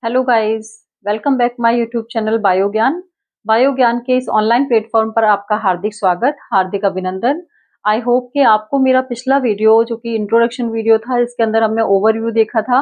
Hello guys, welcome back my YouTube channel Biogyan. Biogyan के इस online platform पर आपका हार्दिक स्वागत, हार्दिक अभिनंदन। आई होप कि आपको मेरा पिछला वीडियो जो कि इंट्रोडक्शन वीडियो था, इसके अंदर हमने ओवरव्यू देखा था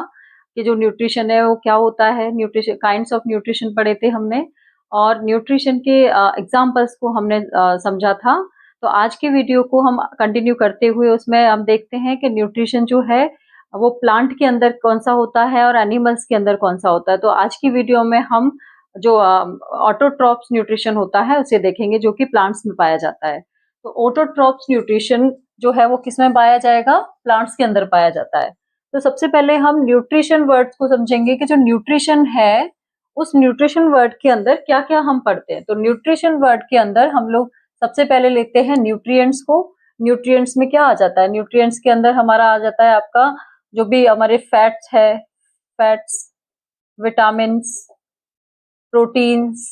कि जो न्यूट्रिशन है वो क्या होता है, न्यूट्रिशन काइंड्स ऑफ न्यूट्रिशन पढ़े थे हमने और न्यूट्रिशन के एग्जाम्पल्स को हमने समझा था। तो आज की वीडियो को हम कंटिन्यू करते हुए उसमें हम देखते हैं कि न्यूट्रिशन जो है वो प्लांट के अंदर कौन सा होता है और एनिमल्स के अंदर कौन सा होता है। तो आज की वीडियो में हम जो ऑटोट्रॉप्स न्यूट्रिशन होता है उसे देखेंगे, जो कि प्लांट्स में पाया जाता है। तो ऑटोट्रॉप्स न्यूट्रिशन जो है वो किस में पाया जाएगा? प्लांट्स के अंदर पाया जाता है। तो सबसे पहले हम न्यूट्रिशन वर्ड्स को समझेंगे कि जो न्यूट्रिशन है उस न्यूट्रिशन वर्ड के अंदर क्या क्या हम पढ़ते हैं। तो न्यूट्रिशन वर्ड के अंदर हम लोग सबसे पहले लेते हैं न्यूट्रिएंट्स को। न्यूट्रिएंट्स में क्या आ जाता है? न्यूट्रिएंट्स के अंदर हमारा आ जाता है आपका जो भी हमारे फैट्स है, फैट्स, विटामिन्स, प्रोटीन्स,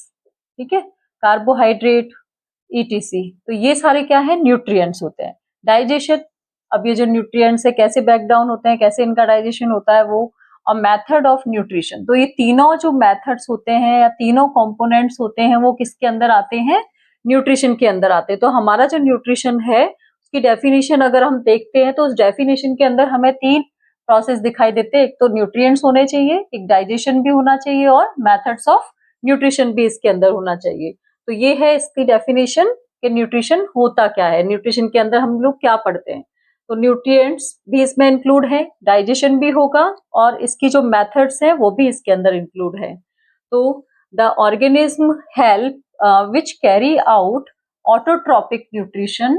ठीक है, कार्बोहाइड्रेट, ईटीसी। तो ये सारे क्या है? न्यूट्रिएंट्स होते हैं। डाइजेशन, अब ये जो न्यूट्रिएंट्स है कैसे ब्रेक डाउन होते हैं, कैसे इनका डाइजेशन होता है वो, और मेथड ऑफ न्यूट्रिशन। तो ये तीनों जो मेथड्स होते हैं या तीनों कंपोनेंट्स होते हैं वो किसके अंदर आते हैं? न्यूट्रिशन के अंदर आते हैं। तो हमारा जो न्यूट्रिशन है उसकी डेफिनेशन अगर हम देखते हैं तो उस डेफिनेशन के अंदर हमें तीन प्रोसेस दिखाई देते हैं। एक तो न्यूट्रिएंट्स होने चाहिए, एक डाइजेशन भी होना चाहिए और मेथड्स ऑफ न्यूट्रिशन भी इसके अंदर होना चाहिए। तो ये है इसकी डेफिनेशन कि न्यूट्रिशन होता क्या है, न्यूट्रिशन के अंदर हम लोग क्या पढ़ते हैं। तो न्यूट्रिएंट्स भी इसमें इंक्लूड है, डाइजेशन भी होगा और इसकी जो मेथड्स है वो भी इसके अंदर इंक्लूड है। तो the organism help which carry out autotrophic nutrition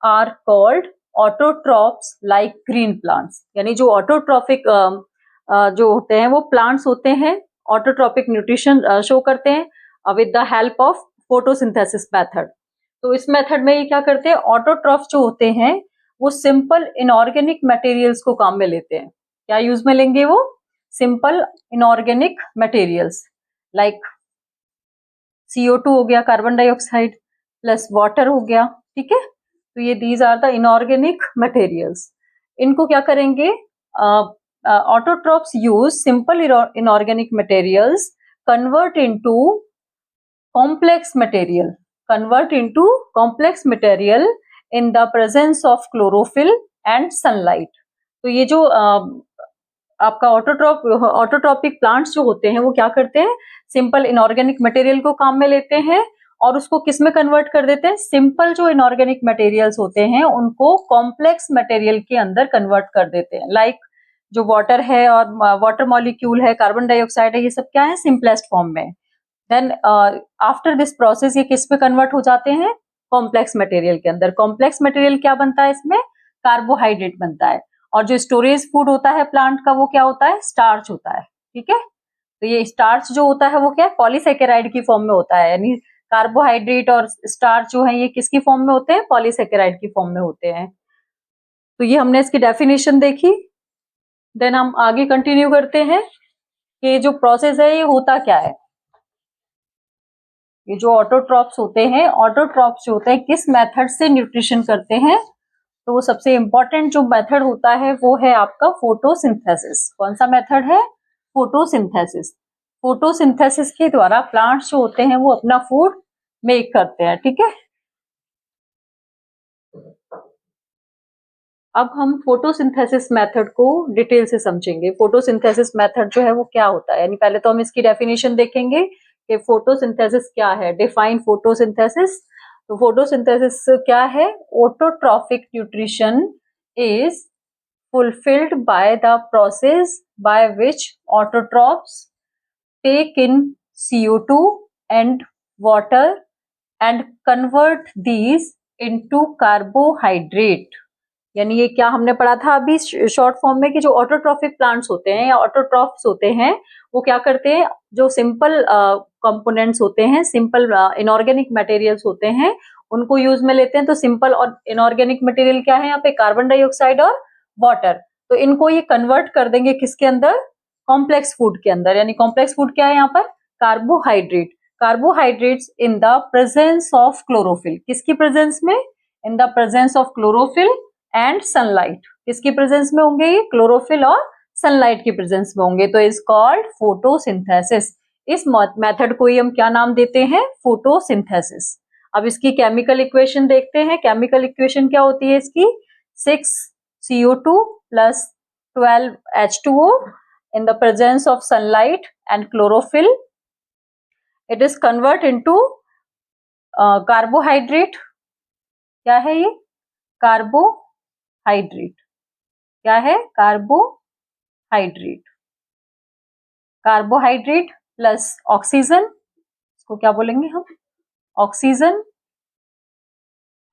are called autotrophs like green plants। यानी जो ऑटोट्रॉफिक जो होते हैं वो प्लांट्स होते हैं, ऑटोट्रॉपिक न्यूट्रिशन शो करते हैं with the help of photosynthesis method. तो इस मेथड में ये क्या करते हैं? ऑटोट्रॉफ जो होते हैं वो सिंपल इनऑर्गेनिक मटेरियल्स को काम में लेते हैं। क्या यूज में लेंगे वो? Simple inorganic materials like CO2 हो गया, कार्बन डाइऑक्साइड प्लस वाटर हो गया, ठीक है। तो ये these are the inorganic materials. इनको क्या करेंगे? Autotrophs use simple inorganic materials convert into complex material, convert into complex material in the presence of chlorophyll and sunlight। तो ये जो आपका ऑटोट्रॉपिक प्लांट्स जो होते हैं वो क्या करते हैं? सिंपल इनऑर्गेनिक मटेरियल को काम में लेते हैं और उसको किस में कन्वर्ट कर देते हैं? सिंपल जो इनऑर्गेनिक मटेरियल्स होते हैं उनको कॉम्प्लेक्स मटेरियल के अंदर कन्वर्ट कर देते हैं। लाइक जो वाटर है और वाटर मॉलिक्यूल है, कार्बन डाइऑक्साइड है, ये सब क्या है? सिंपलेस्ट फॉर्म में। देन आफ्टर दिस प्रोसेस ये किस पे कन्वर्ट हो जाते हैं? कॉम्प्लेक्स मटेरियल के अंदर। कॉम्प्लेक्स मटेरियल क्या बनता है इसमें? कार्बोहाइड्रेट बनता है। और जो स्टोरेज फूड होता है प्लांट का वो क्या होता है? स्टार्च होता है, ठीक है। तो ये स्टार्च जो होता है वो क्या है? पॉलीसेकेराइड की फॉर्म में होता है। यानी कार्बोहाइड्रेट और स्टार्च जो है ये किसकी फॉर्म में होते हैं? पॉलीसेकेराइड की फॉर्म में होते हैं। तो ये हमने इसकी डेफिनेशन देखी। देन हम आगे कंटिन्यू करते हैं कि जो प्रोसेस है ये होता क्या है। ये जो ऑटोट्रॉप्स होते हैं, ऑटोट्रॉप्स जो होते हैं किस मेथड से न्यूट्रिशन करते हैं? तो वो सबसे इंपॉर्टेंट जो मेथड होता है वो है आपका फोटोसिंथेसिस। कौन सा मेथड है? फोटोसिंथेसिस। फोटोसिंथेसिस के द्वारा प्लांट्स जो होते हैं वो अपना फूड मेक करते हैं, ठीक है। अब हम फोटोसिंथेसिस मेथड को डिटेल से समझेंगे। फोटोसिंथेसिस मेथड जो है वो क्या होता है, यानी पहले तो हम इसकी डेफिनेशन देखेंगे कि फोटोसिंथेसिस क्या है। Define photosynthesis. तो फोटोसिंथेसिस क्या है? Autotrophic nutrition is fulfilled by the process by which autotrophs take in CO2 and water and convert these into carbohydrate। यानी ये क्या हमने पढ़ा था अभी शॉर्ट फॉर्म में कि जो ऑटोट्रॉफिक प्लांट्स होते हैं या ऑटोट्रॉफ्स होते हैं वो क्या करते हैं? जो सिंपल कंपोनेंट्स होते हैं, सिंपल इनऑर्गेनिक मटेरियल्स होते हैं, उनको यूज में लेते हैं। तो सिंपल और इनऑर्गेनिक मटेरियल क्या है यहाँ पे? कार्बन डाइऑक्साइड और वाटर। तो इनको ये कन्वर्ट कर देंगे किसके अंदर? कॉम्प्लेक्स फूड के अंदर। यानी कॉम्प्लेक्स फूड क्या है यहाँ पर? Carbohydrate. Carbohydrates in the presence of chlorophyll. किसकी प्रेजेंस में? In the presence of chlorophyll and sunlight. किसकी प्रेजेंस में होंगे ये? क्लोरोफिल और सनलाइट की प्रेजेंस में होंगे, तो इज कॉल्ड फोटोसिंथेसिस। इस मेथड को ही हम क्या नाम देते हैं, फोटोसिंथेसिस। अब इसकी केमिकल इक्वेशन देखते हैं। केमिकल इक्वेशन क्या होती है इसकी, 6CO2 plus 12H2O in the presence of sunlight and chlorophyll. It is convert into carbohydrate। क्या है ये, कार्बोहाइड्रेट। क्या है, कार्बोहाइड्रेट। कार्बोहाइड्रेट प्लस ऑक्सीजन, इसको क्या बोलेंगे हम, oxygen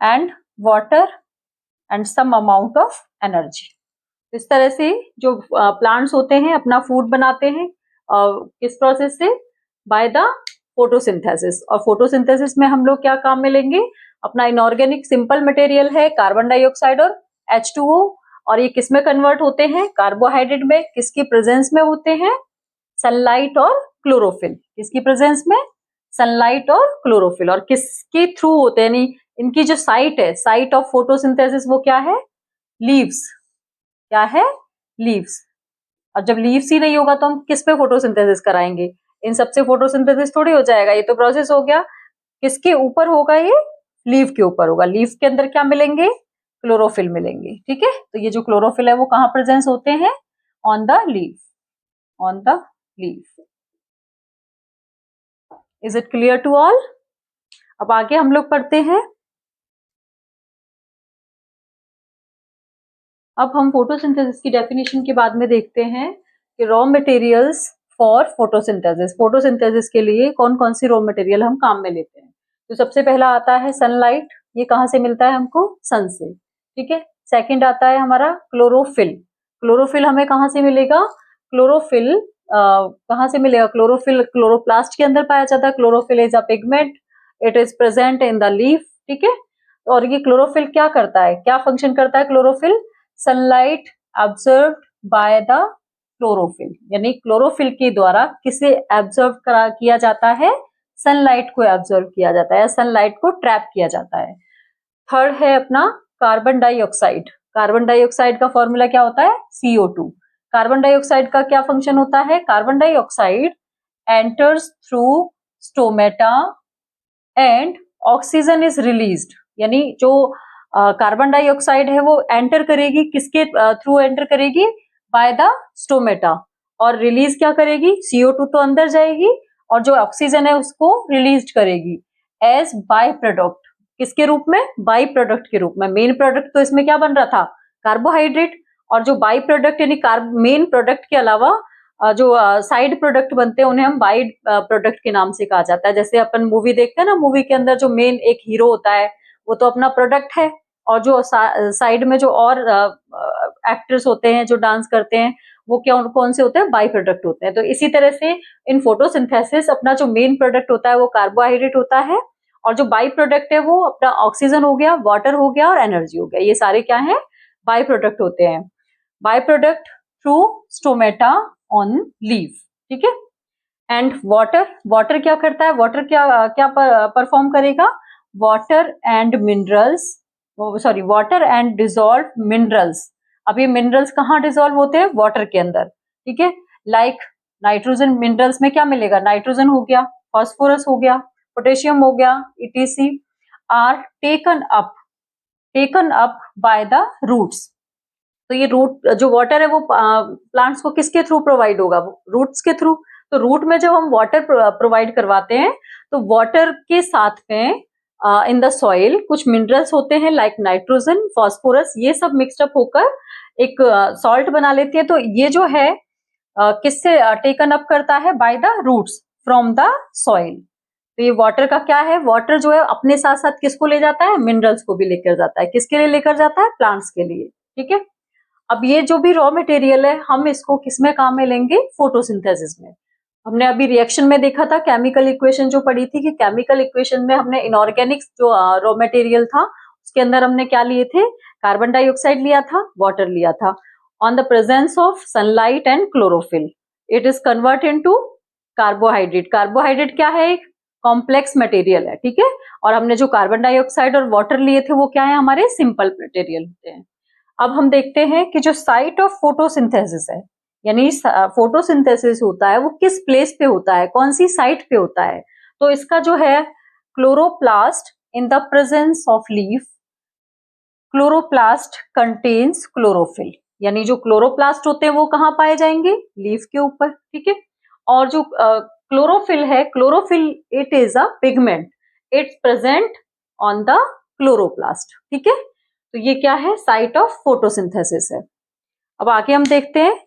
and water and some amount of energy. इस तरह से जो प्लांट्स होते हैं अपना फूड बनाते हैं, किस प्रोसेस से, बाय द फोटोसिंथेसिस। और फोटोसिंथेसिस में हम लोग क्या काम में लेंगे, अपना इनऑर्गेनिक सिंपल मटेरियल है कार्बन डाइऑक्साइड और H2O, और ये किस में कन्वर्ट होते हैं, कार्बोहाइड्रेट में। किसकी प्रेजेंस में होते हैं, सनलाइट और क्लोरोफिल। किसकी प्रेजेंस में, सनलाइट और क्लोरोफिल। और किसके थ्रू होते हैं, यानी इनकी जो साइट है, साइट ऑफ फोटोसिंथेसिस वो क्या है, लीव्स। क्या है, लीव्स। और जब लीव्स ही नहीं होगा तो हम किस पे फोटोसिंथेसिस कराएंगे, इन सबसे फोटोसिंथेसिस थोड़ी हो जाएगा। ये तो प्रोसेस हो गया, किसके ऊपर होगा ये, लीफ के ऊपर होगा। लीफ के अंदर क्या मिलेंगे, क्लोरोफिल मिलेंगे। ठीक है, तो ये जो क्लोरोफिल है वो कहाँ प्रेजेंस होते हैं, on the leaf, on the leaf. Is it clear to all. अब आगे हम लोग पढ़ते हैं। अब हम फोटोसिंथेसिस की डेफिनेशन के बाद में देखते हैं कि raw materials for photosynthesis. Photosynthesis के लिए कौन कौन सी रॉ मटेरियल हम काम में लेते हैं। तो सबसे पहला आता है सनलाइट, ये कहाँ से मिलता है हमको, सन से। ठीक है, सेकंड आता है हमारा क्लोरोफिल। क्लोरोफिल हमें कहाँ से मिलेगा, क्लोरोफिल कहाँ से मिलेगा, क्लोरोफिल क्लोरोप्लास्ट के अंदर पाया जाता है। Chlorophyll is a pigment, it is present in the leaf. ठीक है, और ये क्लोरोफिल क्या करता है, क्या फंक्शन करता है chlorophyll, sunlight observed by the chlorophyll, यानी क्लोरोफिल के द्वारा किसे एब्जॉर्व किया जाता है, सनलाइट को एब्जॉर्व किया जाता है, सनलाइट को ट्रैप किया जाता है। थर्ड है अपना कार्बन डाइऑक्साइड। कार्बन डाइऑक्साइड का फॉर्मूला क्या होता है, CO2। कार्बन डाइऑक्साइड का क्या फंक्शन होता है, carbon dioxide enters through stomata and oxygen is released, यानी जो कार्बन डाइऑक्साइड है वो एंटर करेगी, किसके थ्रू एंटर करेगी, बाय द स्टोमेटा, और रिलीज क्या करेगी, CO2 तो अंदर जाएगी और जो ऑक्सीजन है उसको रिलीज करेगी एज बाय प्रोडक्ट। किसके रूप में, बाई प्रोडक्ट के रूप में। मेन प्रोडक्ट तो इसमें क्या बन रहा था, कार्बोहाइड्रेट, और जो बाई प्रोडक्ट यानी मेन प्रोडक्ट के अलावा जो साइड प्रोडक्ट बनते हैं उन्हें हम बाई प्रोडक्ट के नाम से कहा जाता है। जैसे अपन मूवी देखते हैं ना, मूवी के अंदर जो मेन एक हीरो होता है वो तो अपना प्रोडक्ट है, और जो साइड में जो और एक्टर्स होते हैं जो डांस करते हैं वो क्या कौन से होते हैं, बाई प्रोडक्ट होते हैं। तो इसी तरह से इन फोटोसिंथेसिस अपना जो मेन प्रोडक्ट होता है वो कार्बोहाइड्रेट होता है, और जो बाई प्रोडक्ट है वो अपना ऑक्सीजन हो गया, वाटर हो गया और एनर्जी हो गया। ये सारे क्या है, बाई प्रोडक्ट होते हैं। By product through stomata on leaf. ठीक है, एंड वाटर, वाटर क्या करता है, वाटर क्या क्या परफॉर्म करेगा, water and minerals, sorry water and dissolve minerals. अब ये मिनरल्स कहाँ डिसॉल्व होते हैं, वाटर के अंदर। ठीक है, लाइक नाइट्रोजन, मिनरल्स में क्या मिलेगा, नाइट्रोजन हो गया, फास्फोरस हो गया, पोटेशियम हो गया, etc are taken up by the roots. तो ये रूट जो वाटर है वो प्लांट्स को किसके थ्रू प्रोवाइड होगा, रूट्स के थ्रू। तो रूट में जब हम वाटर प्रोवाइड करवाते हैं तो वाटर के साथ में इन द सॉइल कुछ मिनरल्स होते हैं लाइक नाइट्रोजन, फास्फोरस, ये सब मिक्सड अप होकर एक सॉल्ट बना लेती है। तो ये जो है किससे टेकन अप करता है, by the roots from the soil. तो ये वाटर का क्या है, वाटर जो है अपने साथ साथ किसको ले जाता है, मिनरल्स को भी लेकर जाता है। किसके लिए लेकर जाता है, प्लांट्स के लिए। ठीक है, अब ये जो भी रॉ मटेरियल है हम इसको किसमें काम में लेंगे, फोटोसिंथेसिस में। हमने अभी रिएक्शन में देखा था, केमिकल इक्वेशन जो पढ़ी थी कि केमिकल इक्वेशन में हमने इनऑर्गेनिक जो रॉ मटेरियल था उसके अंदर हमने क्या लिए थे, कार्बन डाइऑक्साइड लिया था, वाटर लिया था। On the presence of sunlight and chlorophyll it is convert into carbohydrate. Carbohydrate क्या है, एक कॉम्प्लेक्स मटेरियल है। ठीक है, और हमने जो कार्बन डाइऑक्साइड और वाटर लिए थे वो क्या है, हमारे सिंपल मटेरियल होते हैं। अब हम देखते हैं कि जो साइट ऑफ फोटोसिंथेसिस है, यानी फोटोसिंथेसिस होता है वो किस प्लेस पे होता है, कौन सी साइट पे होता है। तो इसका जो है chloroplast in the presence of leaf, chloroplast contains chlorophyll, यानी जो क्लोरोप्लास्ट होते हैं वो कहाँ पाए जाएंगे, लीफ के ऊपर, ठीक है। और जो क्लोरोफिल है, chlorophyll it is a pigment, it's present on the chloroplast, ठीक है। तो ये क्या है, साइट ऑफ फोटोसिंथेसिस है। अब आगे हम देखते हैं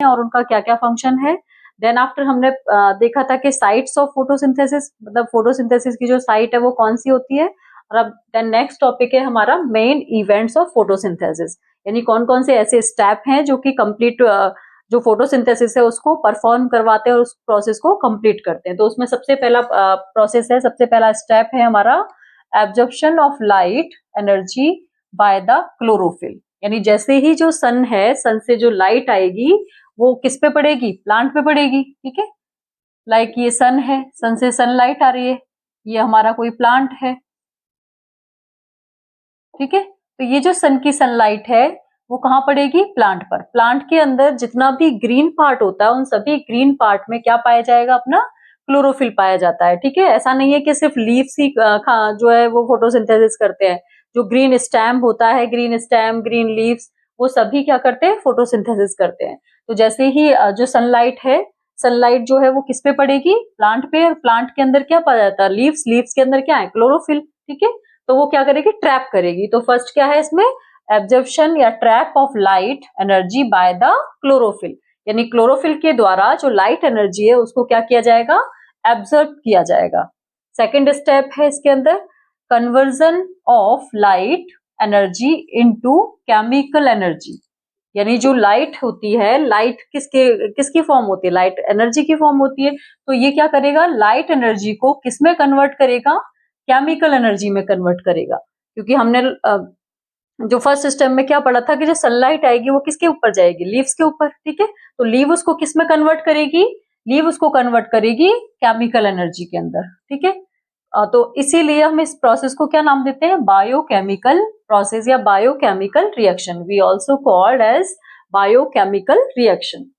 और उनका क्या क्या फंक्शन है। देन आफ्टर हमने देखा था कि साइट्स ऑफ फोटोसिंथेसिस, मतलब फोटोसिंथेसिस की जो साइट है वो कौन सी होती है। और अब देन नेक्स्ट टॉपिक है हमारा मेन इवेंट्स ऑफ फोटोसिंथेसिस, यानी कौन कौन से ऐसे स्टेप हैं जो कि कंप्लीट जो फोटोसिंथेसिस है उसको परफॉर्म करवाते हैं और उस प्रोसेस को कंप्लीट करते हैं। तो उसमें सबसे पहला प्रोसेस है, सबसे पहला स्टेप है हमारा absorption of light energy by the chlorophyll, यानी जैसे ही जो सन है, सन से जो लाइट आएगी वो किस पे पड़ेगी, प्लांट पे पड़ेगी, ठीक है। लाइक ये सन है, सन से सनलाइट आ रही है, ये हमारा कोई प्लांट है, ठीक है। तो ये जो सन की सनलाइट है वो कहाँ पड़ेगी, प्लांट पर। प्लांट के अंदर जितना भी ग्रीन पार्ट होता है उन सभी ग्रीन पार्ट में क्या पाया जाएगा, अपना क्लोरोफिल पाया जाता है, ठीक है। ऐसा नहीं है कि सिर्फ लीव्स ही जो है वो फोटोसिंथेसिस करते हैं। जो ग्रीन स्टेम होता है, ग्रीन स्टेम, ग्रीन लीव्स, वो सभी क्या करते हैं, फोटोसिंथेसिस करते हैं। तो जैसे ही जो सनलाइट है, सनलाइट जो है वो किस पे पड़ेगी, प्लांट पे, और प्लांट के अंदर क्या पाया जाता है, लीव्स, लीव्स के अंदर क्या है, क्लोरोफिल, ठीक है। तो वो क्या करेगी, ट्रैप करेगी। तो फर्स्ट क्या है इसमें, एब्जॉर्प्शन या trap of light energy by the chlorophyll, यानी क्लोरोफिल के द्वारा जो लाइट एनर्जी है उसको क्या किया जाएगा, एब्जॉर्ब किया जाएगा। सेकेंड स्टेप है इसके अंदर conversion of light energy into chemical energy, यानी जो लाइट होती है, लाइट किसकी फॉर्म होती है, लाइट एनर्जी की फॉर्म होती है। तो ये क्या करेगा, लाइट एनर्जी को किसमें कन्वर्ट करेगा, केमिकल एनर्जी में कन्वर्ट करेगा। क्योंकि हमने जो फर्स्ट स्टेप में क्या पढ़ा था कि जो सनलाइट आएगी वो किसके ऊपर जाएगी, लीव्स के ऊपर, ठीक है। तो लीव उसको किस में कन्वर्ट करेगी, लीव उसको कन्वर्ट करेगी केमिकल एनर्जी के अंदर, ठीक है। तो इसीलिए हम इस प्रोसेस को क्या नाम देते हैं, बायोकेमिकल प्रोसेस या biochemical reaction, we also called as biochemical reaction.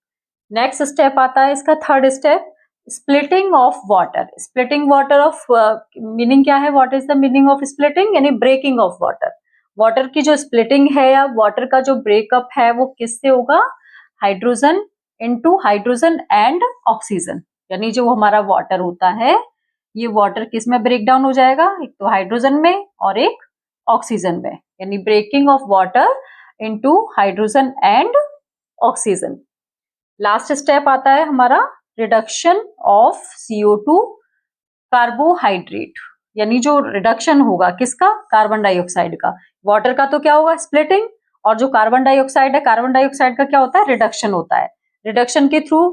Next step आता है इसका third step, splitting of water. Splitting water of meaning क्या है, what is the meaning of splitting, यानी ब्रेकिंग ऑफ वाटर। वाटर की जो splitting है या वाटर का जो ब्रेकअप है वो किससे होगा, hydrogen into hydrogen and oxygen, यानी जो हमारा वाटर होता है ये वाटर किस में ब्रेक डाउन हो जाएगा, एक तो हाइड्रोजन में और एक ऑक्सीजन में, यानी breaking of water into hydrogen and oxygen. Last step आता है हमारा रिडक्शन ऑफ CO2 कार्बोहाइड्रेट, यानी जो रिडक्शन होगा किसका, कार्बन डाइऑक्साइड का। वाटर का तो क्या होगा, स्प्लिटिंग, और जो कार्बन डाइऑक्साइड है, कार्बन डाइऑक्साइड का क्या होता है, रिडक्शन होता है। रिडक्शन के थ्रू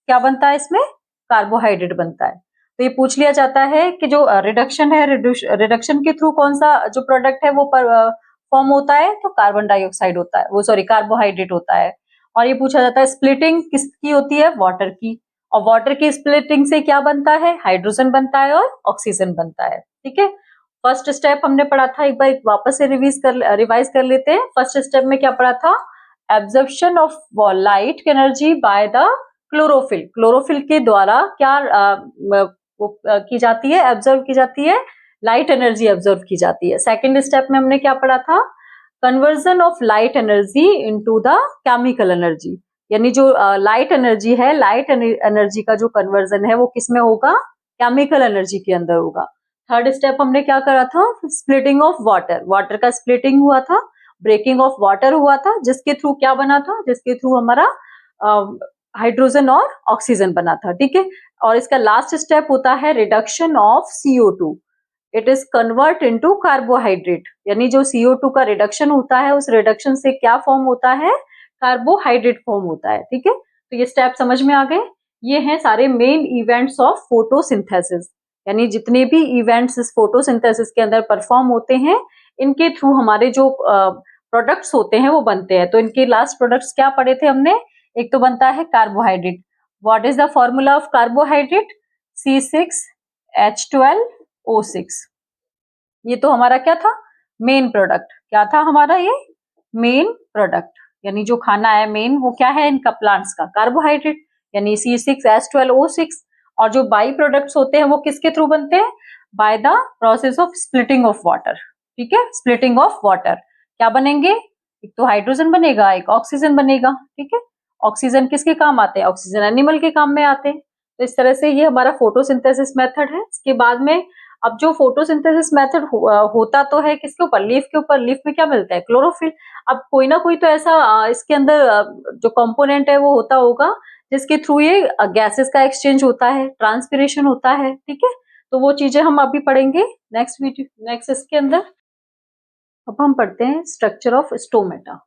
क्या बनता है इसमें, कार्बोहाइड्रेट बनता है। तो ये पूछ लिया जाता है कि जो रिडक्शन है, रिडक्शन के थ्रू कौन सा जो प्रोडक्ट है वो फॉर्म होता है, तो कार्बन डाइऑक्साइड होता है, वो सॉरी कार्बोहाइड्रेट होता है। और ये पूछा जाता है स्प्लिटिंग किसकी होती है, वाटर की, और वाटर की स्प्लिटिंग से क्या बनता है, हाइड्रोजन बनता है और ऑक्सीजन बनता है, ठीक है। फर्स्ट स्टेप हमने पढ़ा था, एक बार वापस से रिवाइज कर लेते हैं। फर्स्ट स्टेप में क्या पढ़ा था, absorption of light energy by the chlorophyll, chlorophyll के द्वारा क्या की जाती है, एब्जॉर्व की जाती है, लाइट एनर्जी एब्जॉर्व की जाती है। सेकेंड स्टेप में हमने क्या पढ़ा था, conversion of light energy into the chemical energy, यानी जो लाइट एनर्जी है, लाइट एनर्जी का जो कन्वर्जन है वो किसमें होगा, केमिकल एनर्जी के अंदर होगा। थर्ड स्टेप हमने क्या करा था, स्प्लिटिंग ऑफ वाटर, वाटर का स्प्लिटिंग हुआ था, ब्रेकिंग ऑफ वाटर हुआ था, जिसके थ्रू क्या बना था, जिसके थ्रू हमारा हाइड्रोजन और ऑक्सीजन बना था, ठीक है। और इसका लास्ट स्टेप होता है reduction of CO2, it is convert into carbohydrate, यानी जो CO2 का रिडक्शन होता है उस रिडक्शन से क्या फॉर्म होता है, कार्बोहाइड्रेट फॉर्म होता है, ठीक है। तो ये स्टेप समझ में आ गए। ये हैं सारे मेन इवेंट्स ऑफ फोटोसिंथेसिस, यानी जितने भी इवेंट्स इस फोटोसिंथेसिस के अंदर परफॉर्म होते हैं इनके थ्रू हमारे जो प्रोडक्ट्स होते हैं वो बनते हैं। तो इनके लास्ट प्रोडक्ट्स क्या पढ़े थे हमने, एक तो बनता है carbohydrate, what is the formula of carbohydrate, C6H12O6, ये तो हमारा क्या था, मेन प्रोडक्ट, क्या था हमारा ये मेन प्रोडक्ट, यानी जो खाना है मेन वो क्या है इनका प्लांट्स का, कार्बोहाइड्रेट, यानी C6H12O6। और जो बाई प्रोडक्ट्स होते हैं वो किसके थ्रू बनते हैं, by the process of splitting of water. ठीक है, स्प्लिटिंग ऑफ वाटर क्या बनेंगे, एक तो हाइड्रोजन बनेगा, एक ऑक्सीजन बनेगा। ठीक है, ऑक्सीजन किसके काम आते हैं, ऑक्सीजन एनिमल के काम में आते हैं। तो इस तरह से ये हमारा फोटोसिंथेसिस मेथड है। इसके बाद में अब जो फोटोसिंथेसिस मेथड होता तो है किसके ऊपर, लीफ के ऊपर। लीफ में क्या मिलता है, क्लोरोफिल। अब कोई ना कोई तो ऐसा इसके अंदर जो कंपोनेंट है वो होता होगा जिसके थ्रू ये गैसेस का एक्सचेंज होता है, ट्रांसपिरेशन होता है। ठीक है, तो वो चीजें हम अभी पढ़ेंगे नेक्स्ट वीडियो, नेक्स्ट इसके अंदर। अब हम पढ़ते हैं स्ट्रक्चर ऑफ स्टोमेटा।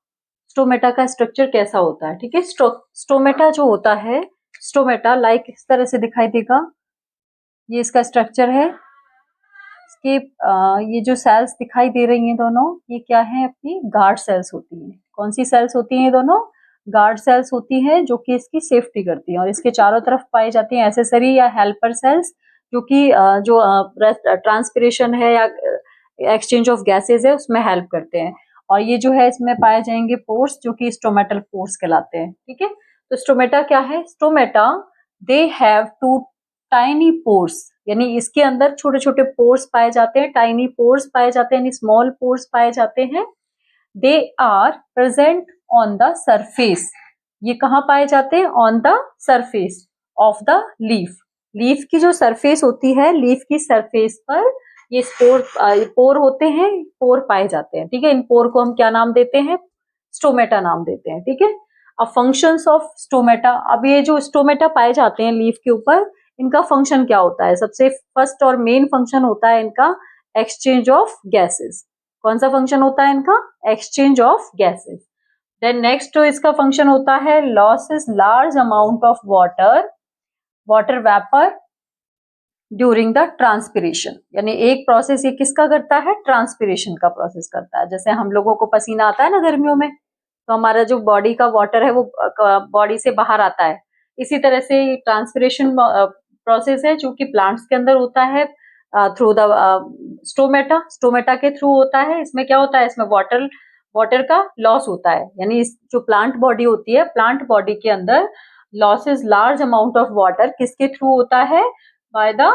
स्टोमेटा का स्ट्रक्चर कैसा होता है। ठीक है, स्टोमेटा जो होता है, स्टोमेटा लाइक इस तरह से दिखाई देगा, ये इसका स्ट्रक्चर है। इसके ये जो सेल्स दिखाई दे रही हैं दोनों, ये क्या है, अपनी गार्ड सेल्स होती हैं। कौन सी सेल्स होती हैं दोनों, गार्ड सेल्स होती हैं, जो कि इसकी सेफ्टी करती हैं। और इसके चारों तरफ पाई जाती हैं एसेसरी या हेल्पर सेल्स, जो कि जो ट्रांसपिरेशन है या एक्सचेंज ऑफ गैसेज है उसमें हेल्प करते हैं। और ये जो है इसमें पाए जाएंगे पोर्स, जो कि स्टोमेटल पोर्स कहलाते हैं। ठीक है, तो स्टोमेटा क्या है, stomata they have two tiny pores, यानी इसके अंदर छोटे छोटे पोर्स पाए जाते हैं, टाइनी पोर्स पाए जाते हैं, यानी स्मॉल पोर्स पाए जाते हैं। They are present on the surface, ये कहाँ पाए जाते हैं, on the surface of the leaf. Leaf की जो सरफेस होती है, लीफ की सरफेस पर ये पोर होते हैं, पोर पाए जाते हैं। ठीक है, इन पोर को हम क्या नाम देते हैं, स्टोमेटा नाम देते हैं। ठीक है, अब फंक्शंस ऑफ स्टोमेटा, अब ये जो स्टोमेटा पाए जाते हैं लीफ के ऊपर, इनका फंक्शन क्या होता है, सबसे फर्स्ट और मेन फंक्शन होता है इनका एक्सचेंज ऑफ गैसेस। कौन सा फंक्शन होता है इनका, exchange of gases. Then next इसका फंक्शन होता है losses large amount of water vapour during the transpiration, यानी एक प्रोसेस ये किसका करता है, ट्रांसपिरेशन का प्रोसेस करता है। जैसे हम लोगों को पसीना आता है ना गर्मियों में, तो हमारा जो बॉडी का वाटर है वो बॉडी से बाहर आता है। इसी तरह से ट्रांसपिरेशन प्रोसेस है जो कि प्लांट्स के अंदर होता है थ्रू द स्टोमेटा, स्टोमेटा के थ्रू होता है। इसमें क्या होता है, इसमें वाटर का लॉस होता है, यानी जो प्लांट बॉडी होती है, प्लांट बॉडी के अंदर losses large amount of water किसके थ्रू होता है, बाय द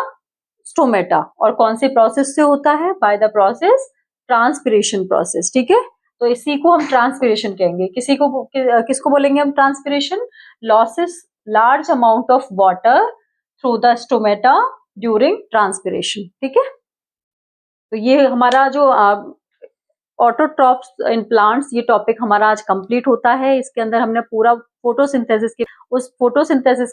स्टोमेटा। और कौन से प्रोसेस से होता है, by the process transpiration process. ठीक है, तो इसी को हम ट्रांसपिरेशन कहेंगे। किसको बोलेंगे हम transpiration, losses large amount of water through the stomata during transpiration. ठीक है, तो ये हमारा जो ऑटोट्रॉप्स इन प्लांट्स, ये टॉपिक हमारा आज कंप्लीट होता है। इसके अंदर हमने पूरा फोटोसिंथेसिस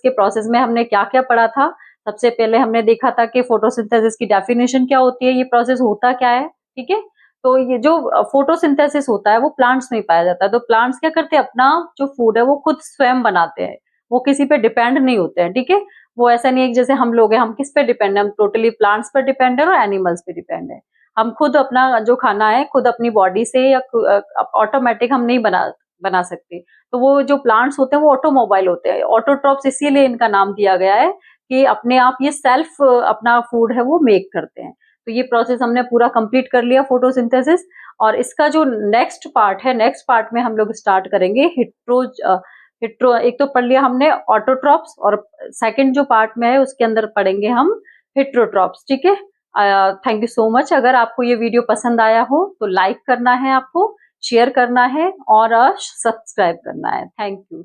के प्रोसेस में हमने क्या क्या पढ़ा था। सबसे पहले हमने देखा था कि फोटोसिंथेसिस की डेफिनेशन क्या होती है, ये प्रोसेस होता क्या है। ठीक है, तो ये जो फोटोसिंथेसिस होता है वो प्लांट्स में पाया जाता है। तो प्लांट्स क्या करते हैं, अपना जो फूड है वो खुद स्वयं बनाते हैं, वो किसी पे डिपेंड नहीं होते हैं। ठीक है, वो ऐसा नहीं है जैसे हम लोग हैं, हम किस पे डिपेंड है, हम टोटली प्लांट्स पर डिपेंड है और एनिमल्स पे डिपेंड है। हम खुद अपना जो खाना है खुद अपनी बॉडी से या ऑटोमेटिक हम नहीं बना सकते। तो वो जो प्लांट्स होते हैं वो ऑटोमोबाइल होते हैं, ऑटोट्रॉप्स इसीलिए इनका नाम दिया गया है कि अपने आप ये सेल्फ अपना फूड है वो मेक करते हैं। तो ये प्रोसेस हमने पूरा कंप्लीट कर लिया फोटोसिंथेसिस। और इसका जो नेक्स्ट पार्ट है, नेक्स्ट पार्ट में हम लोग स्टार्ट करेंगे हिट्रो, एक तो पढ़ लिया हमने ऑटोट्रॉप्स, और सेकंड जो पार्ट में है उसके अंदर पढ़ेंगे हम हिट्रोट्रॉप्स। ठीक है, थैंक यू सो मच। अगर आपको ये वीडियो पसंद आया हो तो लाइक करना है, आपको शेयर करना है और सब्सक्राइब करना है। Thank you.